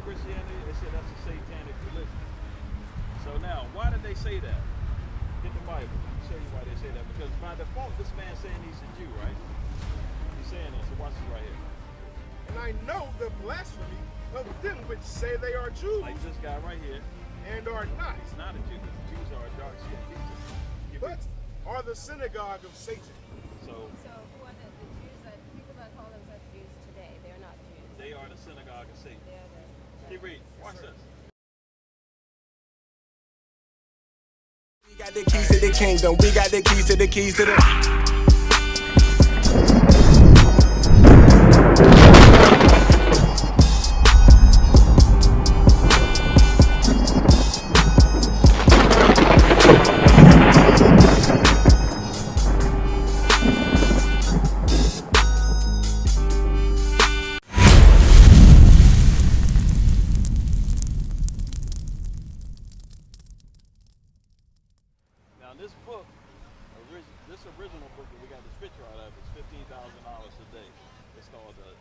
Christianity, they say that's a satanic religion. So now, why did they say that? Get the Bible. Let me show you why they say that. Because by default, this man's saying he's a Jew, right? He's saying that. So watch this right here. And I know the blasphemy of them which say they are Jews. Like this guy right here. And are not. He's not a Jew. The Jews are dark-skinned people. But are the synagogue of Satan. So who are the Jews that people that call themselves Jews today? They're not Jews. They are the synagogue of Satan. Keep reading. Watch this. We got the keys to the kingdom. We got the keys to the keys to the. This book, this original book that we got this picture out of is $15,000 a day. It's called the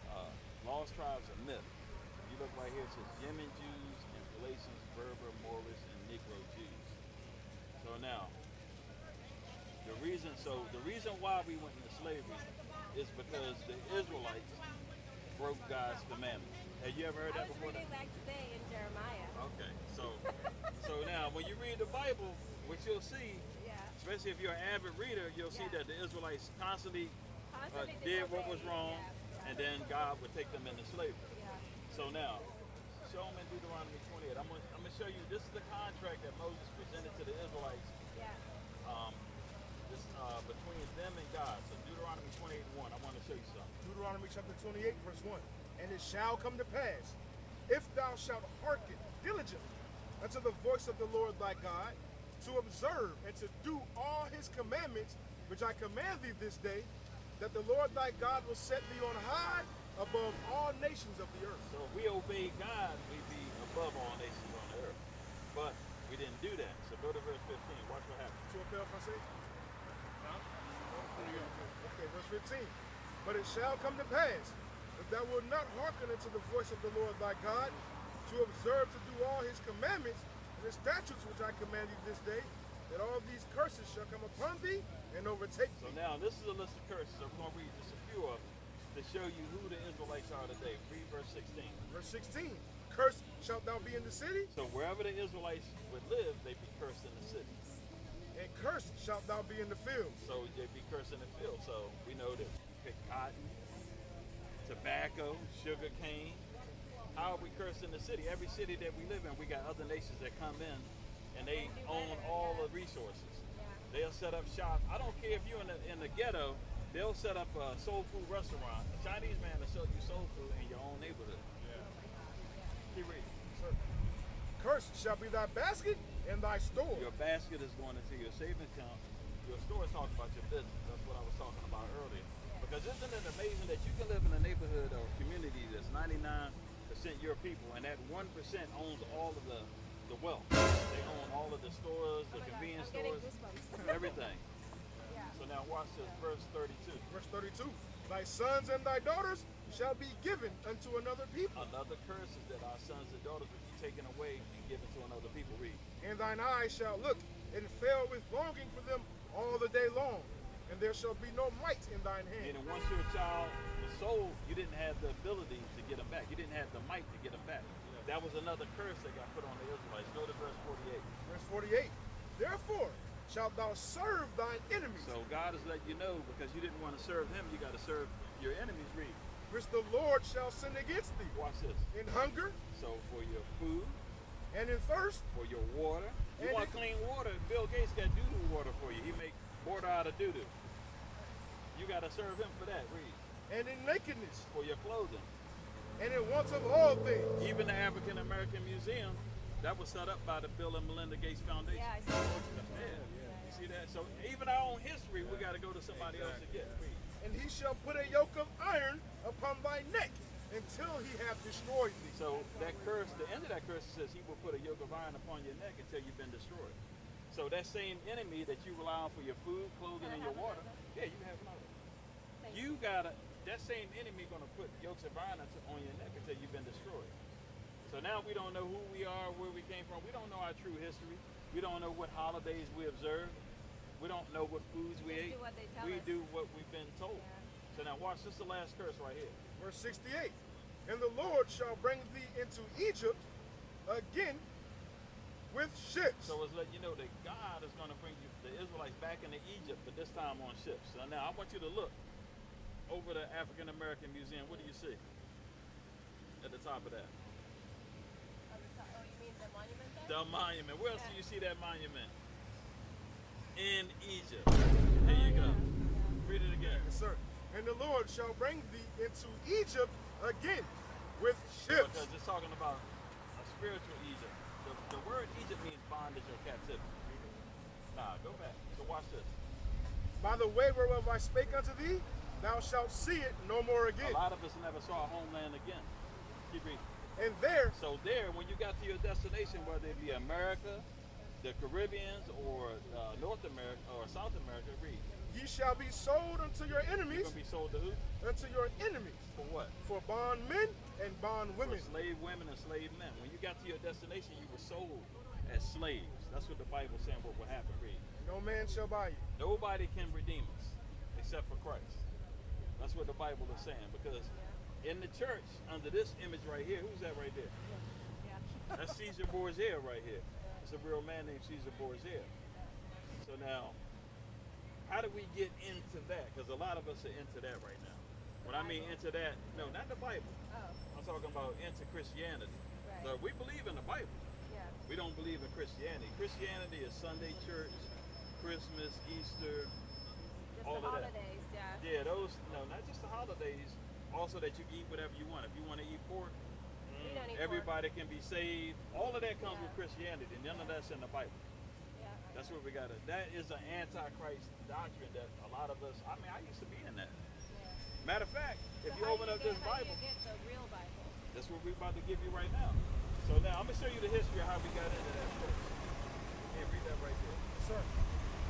Lost Tribes of Myth. If you look right here, it says Yemen Jews, Installations, Berber, Moorish, and Negro Jews. So now, the reason why we went into slavery is because the Israelites broke God's commandments. Have you ever heard that before? I was reading that today in Jeremiah. Okay, so now when you read the Bible, what you'll see, especially if you're an avid reader, you'll see that the Israelites constantly did what was wrong, and then God would take them into slavery. So now, show them in Deuteronomy 28. I'm going to show you, this is the contract that Moses presented to the Israelites between them and God. So Deuteronomy 28:1, I want to show you something. Deuteronomy chapter 28, verse 1. And it shall come to pass, if thou shalt hearken diligently unto the voice of the Lord thy God, to observe and to do all his commandments, which I command thee this day, that the Lord thy God will set thee on high above all nations of the earth. So if we obey God, we'd be above all nations on the earth. But we didn't do that. So go to verse 15. Watch what happens. Tu appelles français? Okay, verse 15. But it shall come to pass, if thou wilt not hearken unto the voice of the Lord thy God, to observe to do all his commandments, the statutes which I command you this day, that all these curses shall come upon thee and overtake thee. So now this is a list of curses. So we're going to read just a few of them to show you who the Israelites are today. Read verse 16. Verse 16. Cursed shalt thou be in the city. So wherever the Israelites would live, they'd be cursed in the city. And cursed shalt thou be in the field. So they'd be cursed in the field. So we know that pick cotton, tobacco, sugar cane. How are we cursed in the city? Every city that we live in, we got other nations that come in and they own all the resources. They'll set up shop. I don't care if you're in the ghetto, they'll set up a soul food restaurant. A Chinese man will sell you soul food in your own neighborhood. Keep reading. Cursed shall be thy basket and thy store. Your basket is going into your savings account. Your store is talking about your business. That's what I was talking about earlier. Because isn't it amazing that you can live in a neighborhood or community that's 99% your people, and that 1% owns all of the wealth. They own all of the stores, the convenience stores, everything. So now watch this, verse 32. Verse 32. Thy sons and thy daughters shall be given unto another people. Another curse is that our sons and daughters will be taken away and given to another people. Read. And thine eyes shall look and fail with longing for them all the day long, and there shall be no might in thine hand. And once your child was sold, you didn't have the ability to get them back. You didn't have the might to get them back. That was another curse that got put on the Israelites. Go to verse 48. Verse 48. Therefore shalt thou serve thine enemies. So God has let you know, because you didn't want to serve him, you got to serve your enemies. Read. Which the Lord shall send against thee. Watch this. In hunger. So for your food. And in thirst. For your water. You want clean water, Bill Gates got doo-doo water for you. He make water out of doo-doo. You got to serve him for that. Read. And in nakedness. For your clothing. And in want of all things. Even the African American Museum, that was set up by the Bill and Melinda Gates Foundation. Yeah, I saw that. You see that? So even our own history, we got to go to somebody else to get. And he shall put a yoke of iron upon thy neck until he hath destroyed thee. So that curse, the end of that curse says he will put a yoke of iron upon your neck until you've been destroyed. So that same enemy that you rely on for your food, clothing, and your water, yeah, you can have another. You gotta. That same enemy gonna put yokes of iron on your neck until you've been destroyed. So now we don't know who we are, where we came from. We don't know our true history. We don't know what holidays we observe. We don't know what foods we ate. do what they tell We us. do what we've been told. Yeah. So now watch, this is the last curse right here. Verse 68. And the Lord shall bring thee into Egypt again with ships. So it's letting you know that God is going to bring you, the Israelites, back into Egypt, but this time on ships. So now I want you to look over the African American Museum. What do you see at the top of that? Oh, you mean the monument there? The monument. Where else do Yeah. you see that monument? In Egypt. There you go. Read it again. Yes, sir. And the Lord shall bring thee into Egypt again with ships. Because it's talking about a spiritual Egypt. The word Egypt means bondage or captivity. Nah, go back. So watch this. By the way whereof I spake unto thee, thou shalt see it no more A again. lot of us never saw a homeland again. Keep reading. And there So there, when you got to your destination, whether it be America, the Caribbeans, or North America, or South America, read. ye shall be sold unto your You're enemies, going to be sold to who? unto your enemies, For what? for bondmen and bondwomen. For slave women and slave men. When you got to your destination, you were sold as slaves. That's what the Bible's saying what will happen. Read. No man shall buy you. Nobody can redeem us except for Christ. That's what the Bible is saying. Because in the church, under this image right here, who's that right there? Yeah. That's Caesar Borgia right here. It's a real man named Caesar Borgia. So now, how do we get into that? Because a lot of us are into that right now. When I mean into that, no, not the Bible. Oh, I'm talking about into Christianity. right. So we believe in the Bible. Yeah. We don't believe in Christianity. Christianity is Sunday church, Christmas, Easter, Just all the of that. holidays, yeah. Yeah, those, no, not just the holidays. Also that you can eat whatever you want. If you want to eat pork, We don't eat everybody can be saved. All of that comes Yeah. with Christianity. None of that's in the Bible. Yeah. That's what we got to, that is an antichrist doctrine that a lot of us, I mean, I used to be in that. Yeah. Matter of fact, if So you how open do up you this get, how do Bible, you get the real Bible? that's what we're about to give you right now. So now I'm going to show you the history of how we got into that first. Yeah, read that right there. Sir,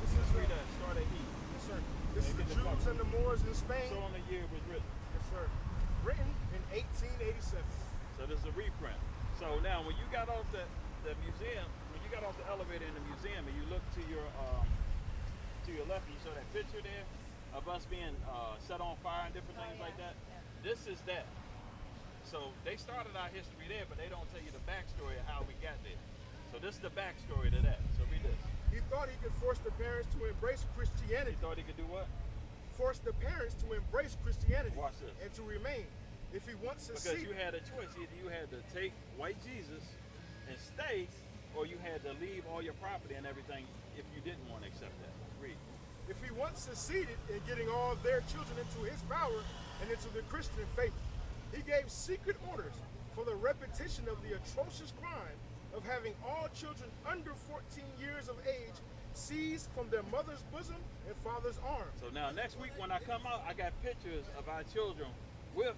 this is Read that, start at E. yes, sir. This is Make the it the Jews Bible. and the Moors in Spain. So on the year it was written. Yes, sir. Written in 1887. So this is a reprint. So now when you got off the museum, when you got off the elevator in the museum and you look to your left and you saw that picture there of us being set on fire and different things like that, this is that. So they started our history there, but they don't tell you the backstory of how we got there. So this is the backstory to that. So read this. He thought he could force the parents to embrace He Christianity. thought he could do what? Force the parents to embrace Christianity Watch this. and to remain. If he once Because succeeded, you had a choice. Either you had to take white Jesus and stay, or you had to leave all your property and everything if you didn't want to accept that. Read. if he once succeeded in getting all their children into his power and into the Christian faith, he gave secret orders for the repetition of the atrocious crime of having all children under 14 years of age seized from their mother's bosom and father's arms. So now next week when I come out, I got pictures of our children with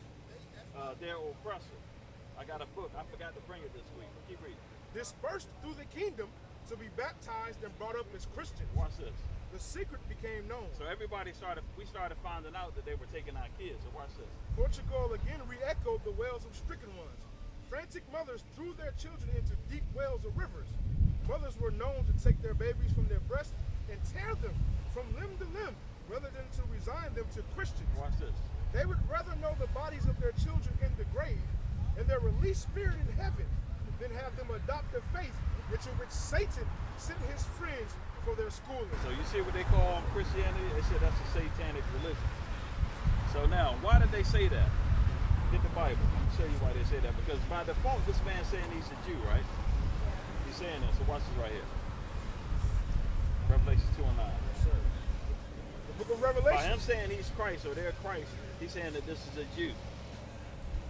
their oppressor. I got a book. I forgot to bring it this week. Keep reading. Dispersed through the kingdom to be baptized and brought up as Christians. Watch this. The secret became known. So we started finding out that they were taking our kids. So watch this. Portugal again re-echoed the wails of stricken ones. Frantic mothers threw their children into deep wells or rivers. Mothers were known to take their babies from their breasts and tear them from limb to limb rather than to resign them to Christians. Watch this. They would rather know the bodies of their children in the grave and their released spirit in heaven than have them adopt the faith into which Satan sent his friends for their schooling. So you see what they call Christianity? They said that's a satanic religion. So now, why did they say that? Get the Bible. I'm going to show you why they say that. Because by default, this man's saying he's a Jew, right? He's saying that. So watch this right here. Revelation 2:9. Yes, sir. The book of By Revelation. him saying he's Christ or they're Christ, he's saying that this is a Jew.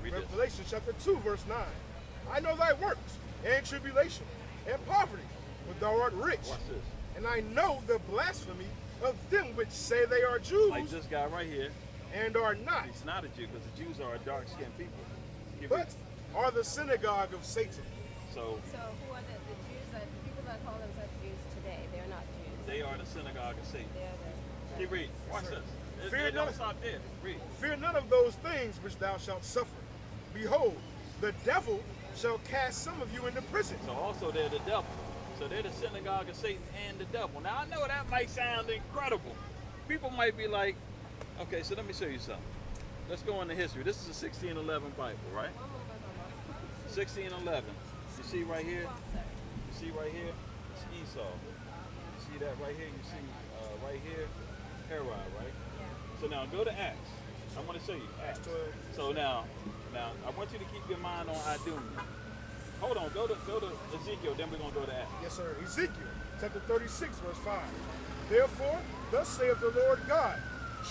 Read this. Revelation chapter 2, verse 9. I know thy works, and tribulation, and poverty, but thou art rich. Watch this. And I know the blasphemy of them which say they are Jews Like this guy right here. and are not, He's not a Jew because the Jews are a dark-skinned people. Keep but reading. are the synagogue of Satan. So So who are the Jews that people that call themselves Jews today? They're not Jews. they are the synagogue of Satan. They're the Keep reading. Watch sir. this. Fear It don't not. stop there. Read. Fear none of those things which thou shalt suffer. Behold, the devil shall cast some of you into prison. So also they're the devil. So they're the synagogue of Satan and the devil. Now I know that might sound incredible. People might be like, okay, so let me show you something. Let's go into history. This is a 1611 Bible, right? 1611. You see right here? You see right here? It's Esau. You see that right here? You see right here? Herod, right? So now go to Acts. I want to show you Acts. So now I want you to keep your mind on Idumean. Hold on, go to Ezekiel, then we're gonna go to Acts. Yes, sir. Ezekiel, chapter 36, verse 5. Therefore, thus saith the Lord God,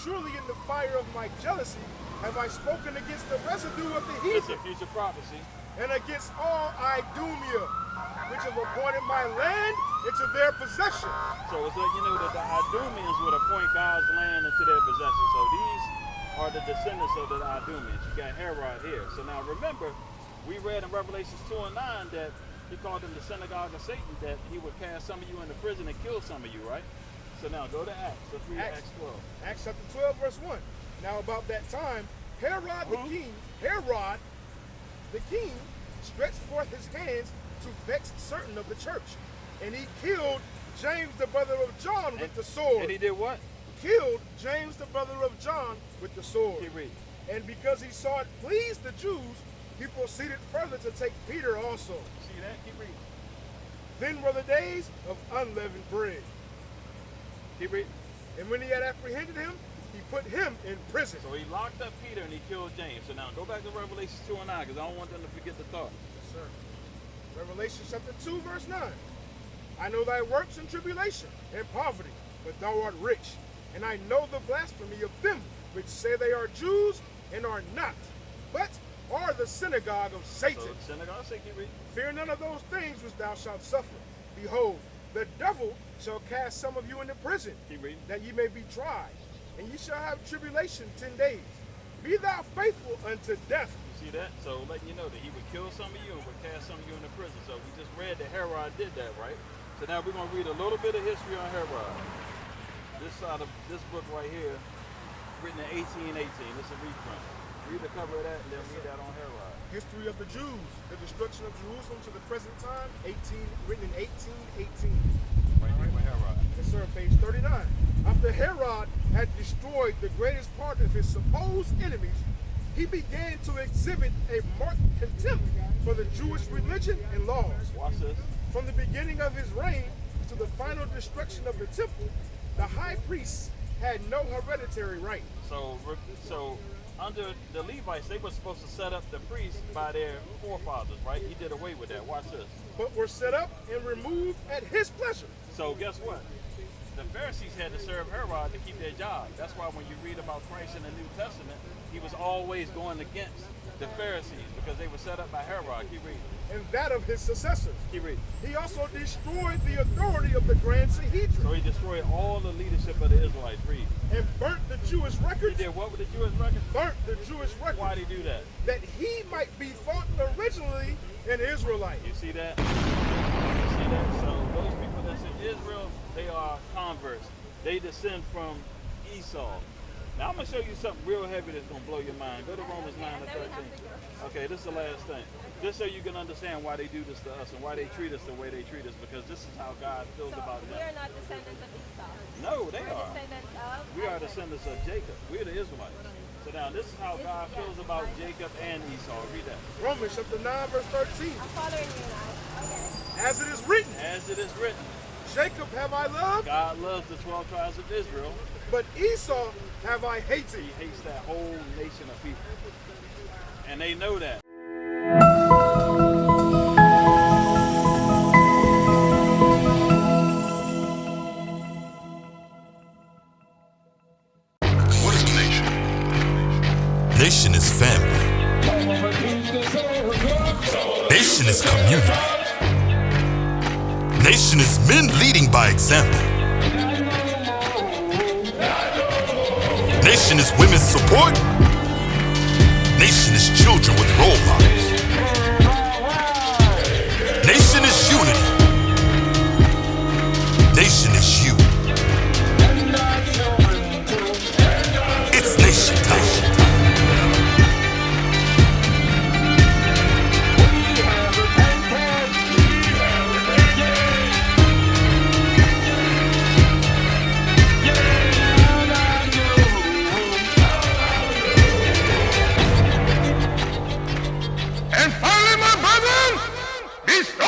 surely in the fire of my jealousy have I spoken against the residue of the It's a heathen, future prophecy. and against all Idumea, which have appointed my land into their possession. So it's letting you know that the Idumeans would appoint God's land into their possession. So these are the descendants of the Idumeans. You got Herod here. So now remember, we read in Revelations 2 and 9 that he called them the synagogue of Satan, that he would cast some of you into prison and kill some of you, right? So now go to Acts. Let's read Acts 12. Acts chapter 12, verse 1. Now about that time, Herod the king stretched forth his hands to vex certain of the church. And he killed James, the brother of John, with the sword. And he did what? Killed James, the brother of John, with the sword. Keep reading. And because he saw it pleased the Jews, he proceeded further to take Peter also. See that? Keep reading. Then were the days of unleavened bread. Keep reading. And when he had apprehended him, he put him in prison. So he locked up Peter and he killed James. So now go back to Revelations 2 and 9 because I don't want them to forget the thought. Yes, sir. Revelation chapter 2, verse 9. I know thy works and tribulation and poverty, but thou art rich. And I know the blasphemy of them which say they are Jews and are not, but are the synagogue of Satan. So the synagogue, say, keep reading. Fear none of those things which thou shalt suffer. Behold, the devil shall cast some of you into prison, Keep reading. that ye may be tried, and ye shall have tribulation 10 days. Be thou faithful unto death. You see that? So letting you know that he would kill some of you and would cast some of you into prison. So we just read that Herod did that, right? So now we're going to read a little bit of history on Herod. This side of this book right here, written in 1818. It's a reprint. Read the cover of that and then read that on Herod. History of the Jews, the destruction of Jerusalem to the present time, written in 1818. Right here with Herod. Yes, sir, page 39. After Herod had destroyed the greatest part of his supposed enemies, he began to exhibit a marked contempt for the Jewish religion and laws. Watch this. From the beginning of his reign to the final destruction of the temple, the high priests had no hereditary right. So under the Levites, they were supposed to set up the priests by their forefathers, right? He did away with that. Watch this. But were set up and removed at his pleasure. So guess what? The Pharisees had to serve Herod to keep their job. That's why when you read about Christ in the New Testament, he was always going against the Pharisees because they were set up by Herod. Keep reading. And that of his successors. Keep reading. He also destroyed the authority of the Grand So Sanhedrin he destroyed all the leadership of the Israelites. Read. and burnt the Jewish He records. did what with the Jewish records? Burnt the Jewish records. Why did he do that? That he might be thought originally an Israelite. You see that? You see that? So those people that's in Israel, they are converts. They descend from Esau. Now I'm going to show you something real heavy that's going to blow your mind. Go to Romans 9 and 13. Okay, this is the last thing. Just so you can understand why they do this to us and why they treat us the way they treat us, because this is how God feels So about we them. are not descendants of Esau. No, they We're are. descendants of We are Isaac. descendants of Jacob. We're the Israelites. So now this is how God feels about Jacob and Esau. Read that. Romans chapter 9, verse 13. I'm following you now. Okay. As it is written, As it is written, Jacob have I loved, God loves the 12 tribes of Israel. but Esau have I hated. He hates that whole nation of people. And they know that. What is a nation? Nation is family. Nation is community. Nation is men leading by example. Nation is women's support. Nation is children with role models. Nation is unity. Nation is you. It's nation time. It's